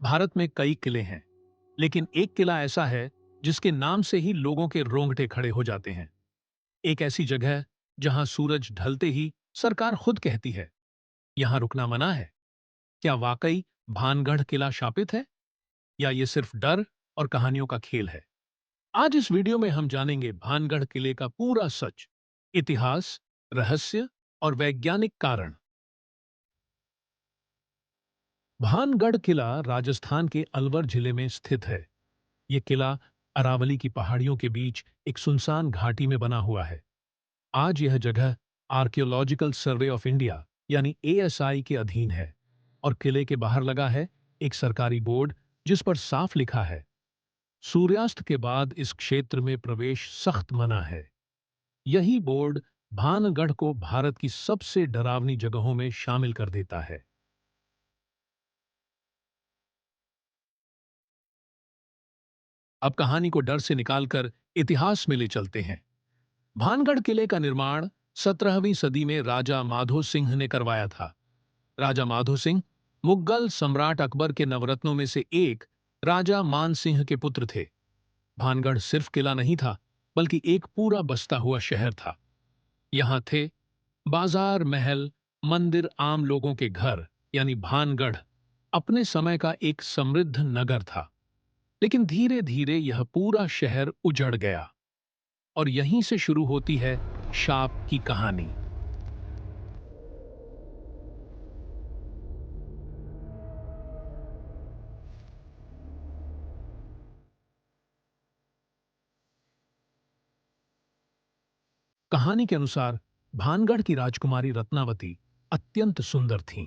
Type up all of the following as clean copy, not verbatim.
भारत में कई किले हैं, लेकिन एक किला ऐसा है जिसके नाम से ही लोगों के रोंगटे खड़े हो जाते हैं। एक ऐसी जगह जहां सूरज ढलते ही सरकार खुद कहती है, यहां रुकना मना है। क्या वाकई भानगढ़ किला शापित है, या ये सिर्फ डर और कहानियों का खेल है? आज इस वीडियो में हम जानेंगे भानगढ़ किले का पूरा सच, इतिहास, रहस्य और वैज्ञानिक कारण। भानगढ़ किला राजस्थान के अलवर जिले में स्थित है। ये किला अरावली की पहाड़ियों के बीच एक सुनसान घाटी में बना हुआ है। आज यह जगह आर्कियोलॉजिकल सर्वे ऑफ इंडिया यानी एएसआई के अधीन है, और किले के बाहर लगा है एक सरकारी बोर्ड जिस पर साफ लिखा है, सूर्यास्त के बाद इस क्षेत्र में प्रवेश सख्त मना है। यही बोर्ड भानगढ़ को भारत की सबसे डरावनी जगहों में शामिल कर देता है। अब कहानी को डर से निकालकर इतिहास में ले चलते हैं। भानगढ़ किले का निर्माण 17वीं सदी में राजा माधो सिंह ने करवाया था। राजा माधो सिंह मुगल सम्राट अकबर के नवरत्नों में से एक राजा मान सिंह के पुत्र थे। भानगढ़ सिर्फ किला नहीं था, बल्कि एक पूरा बसता हुआ शहर था। यहाँ थे बाजार, महल, मंदिर, आम लोगों के घर, यानी भानगढ़ अपने समय का एक समृद्ध नगर था। लेकिन धीरे धीरे यह पूरा शहर उजड़ गया, और यहीं से शुरू होती है शाप की कहानी। कहानी के अनुसार भानगढ़ की राजकुमारी रत्नावती अत्यंत सुंदर थीं।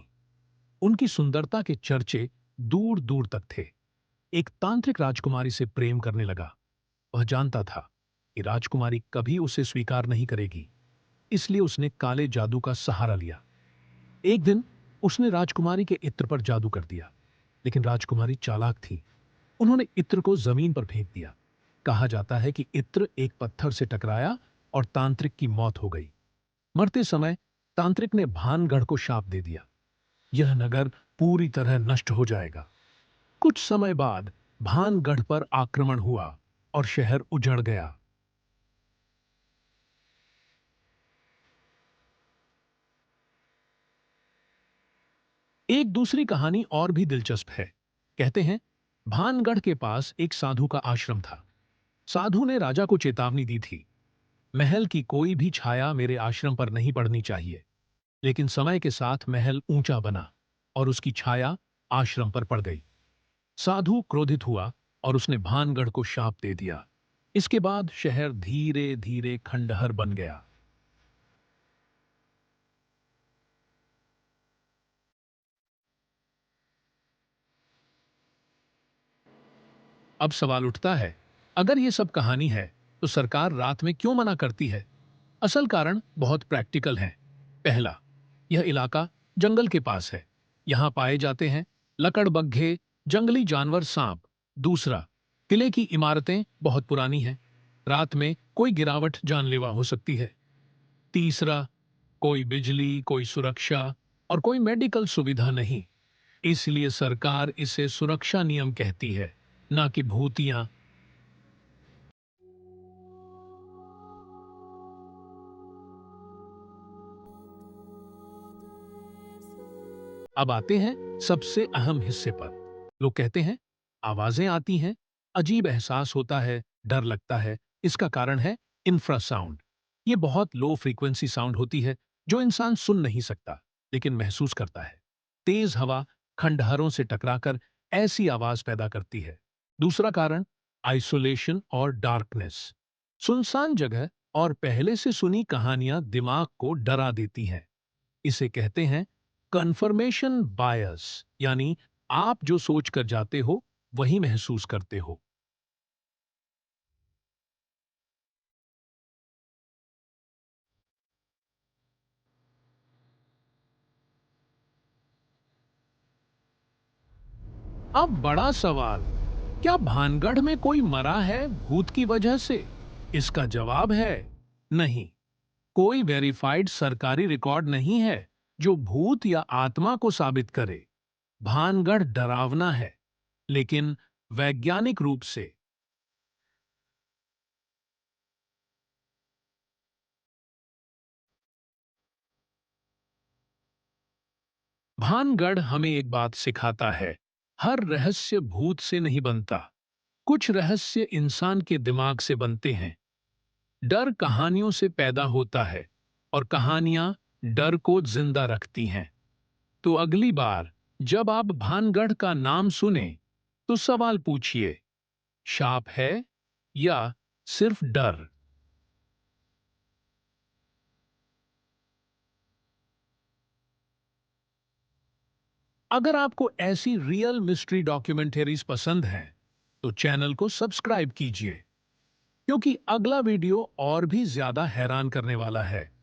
उनकी सुंदरता के चर्चे दूर दूर तक थे। एक तांत्रिक राजकुमारी से प्रेम करने लगा। वह जानता था कि राजकुमारी कभी उसे स्वीकार नहीं करेगी, इसलिए उसने काले जादू का सहारा लिया। एक दिन उसने राजकुमारी के इत्र पर जादू कर दिया, लेकिन राजकुमारी चालाक थी। उन्होंने इत्र को जमीन पर फेंक दिया। कहा जाता है कि इत्र एक पत्थर से टकराया और तांत्रिक की मौत हो गई। मरते समय तांत्रिक ने भानगढ़ को शाप दे दिया, यह नगर पूरी तरह नष्ट हो जाएगा। कुछ समय बाद भानगढ़ पर आक्रमण हुआ और शहर उजड़ गया। एक दूसरी कहानी और भी दिलचस्प है। कहते हैं भानगढ़ के पास एक साधु का आश्रम था। साधु ने राजा को चेतावनी दी थी, महल की कोई भी छाया मेरे आश्रम पर नहीं पड़नी चाहिए। लेकिन समय के साथ महल ऊंचा बना और उसकी छाया आश्रम पर पड़ गई। साधु क्रोधित हुआ और उसने भानगढ़ को शाप दे दिया। इसके बाद शहर धीरे धीरे खंडहर बन गया। अब सवाल उठता है, अगर ये सब कहानी है तो सरकार रात में क्यों मना करती है? असल कारण बहुत प्रैक्टिकल है। पहला, यह इलाका जंगल के पास है। यहाँ पाए जाते हैं लकड़बग्घे, जंगली जानवर, सांप। दूसरा, किले की इमारतें बहुत पुरानी हैं। रात में कोई गिरावट जानलेवा हो सकती है। तीसरा, कोई बिजली, कोई सुरक्षा और कोई मेडिकल सुविधा नहीं। इसलिए सरकार इसे सुरक्षा नियम कहती है, ना कि भूतियां। अब आते हैं सबसे अहम हिस्से पर। लोग कहते हैं आवाजें आती हैं, अजीब एहसास होता है, डर लगता है। इसका कारण है इंफ्रासाउंड। ये बहुत लो फ्रीक्वेंसी साउंड होती है जो इंसान सुन नहीं सकता, लेकिन महसूस करता है। तेज हवा खंडहरों से टकराकर ऐसी आवाज पैदा करती है। दूसरा कारण आइसोलेशन और डार्कनेस। सुनसान जगह और पहले से सुनी कहानियां दिमाग को डरा देती हैं। इसे कहते हैं कन्फर्मेशन बायस, यानी आप जो सोच कर जाते हो वही महसूस करते हो। अब बड़ा सवाल, क्या भानगढ़ में कोई मरा है भूत की वजह से? इसका जवाब है नहीं। कोई वेरीफाइड सरकारी रिकॉर्ड नहीं है जो भूत या आत्मा को साबित करे। भानगढ़ डरावना है, लेकिन वैज्ञानिक रूप से भानगढ़ हमें एक बात सिखाता है। हर रहस्य भूत से नहीं बनता। कुछ रहस्य इंसान के दिमाग से बनते हैं। डर कहानियों से पैदा होता है और कहानियां डर को जिंदा रखती हैं। तो अगली बार जब आप भानगढ़ का नाम सुने तो सवाल पूछिए, शाप है या सिर्फ डर। अगर आपको ऐसी रियल मिस्ट्री डॉक्यूमेंटरीज पसंद हैं तो चैनल को सब्सक्राइब कीजिए, क्योंकि अगला वीडियो और भी ज्यादा हैरान करने वाला है।